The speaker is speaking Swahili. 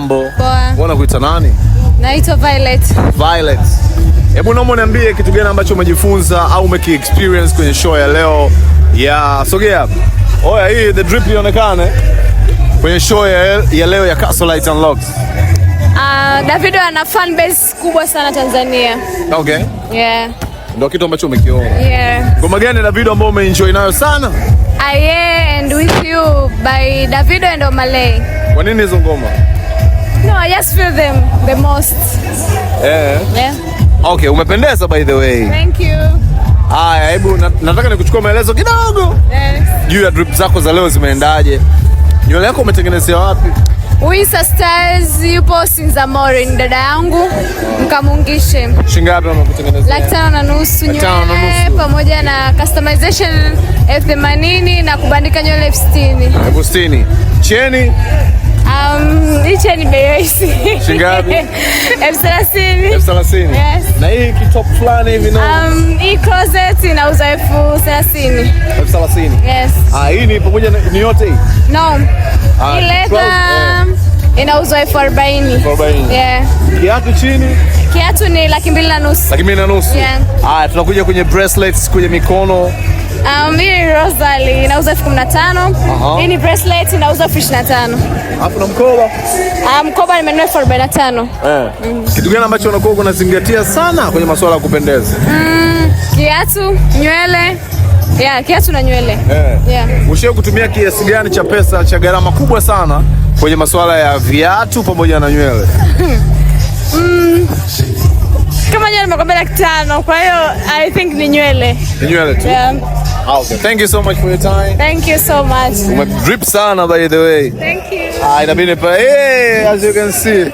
Mambo. Poa. Mbona kuita nani? Naitwa Violet. Violet. Hebu naomba niambie kitu gani ambacho umejifunza au umeki-experience kwenye show ya leo ya sogea hapa. Oya, hii the drip ionekane kwenye show ya leo ya Castle Light Unlocked. Davido ana fan base kubwa sana Tanzania. Okay. Yeah. Ndio kitu ambacho umekiona. Yeah. Ngoma gani Davido ambao umeenjoy nayo sana? I and with you by Davido and Omalay. Kwa nini hizo ngoma? No, I just feel them the most. Yeah. Okay, umependeza by the way. Thank you. Haya, hebu nataka nikuchukua maelezo kidogo. Yes. Juu ya drip zako za leo zimeendaje? Nywele yako umetengenezea wapi? Wisa Stars yupo Sinzamori, ni dada yangu. Mkamungishe. Shingapi umekutengenezea? 5,500 nywele pamoja na customization 80,000 na kubandika nywele 60,000. 60,000. Cheni? Hicho ni bei rahisi. Shingapi? 30,000. 30,000. Yes. Na hii kitop fulani hivi no? Hii closet inauza 30,000. 30,000. Yes. Hii ni pamoja ni yote hii? No. Hii leather inauzwa 40,000. 40,000. Yeah. Kiatu chini? Kiatu ni 2,500. 2,500. Yeah. Tunakuja kwenye bracelets kwenye mikono. Hii Rosalie inauza 15,000. Hii ni bracelet inauza 25,000. Alafu na mkoba? Mkoba nimenunua 45,000. Kitu gani ambacho unakuwa unazingatia sana kwenye masuala ya kupendeza? Kiatu, nywele. Yeah, kiatu na nywele. Yeah. Ushawahi kutumia kiasi gani cha pesa cha gharama kubwa sana kwenye masuala ya viatu pamoja na nywele? Kama nywele nimekwambia 5,000, kwa hiyo I think ni nywele. Ni nywele tu? Yeah. Okay. Thank you so much for your time. Thank you so much. Umedrip sana by the way. Thank you. Inabidi as you can see.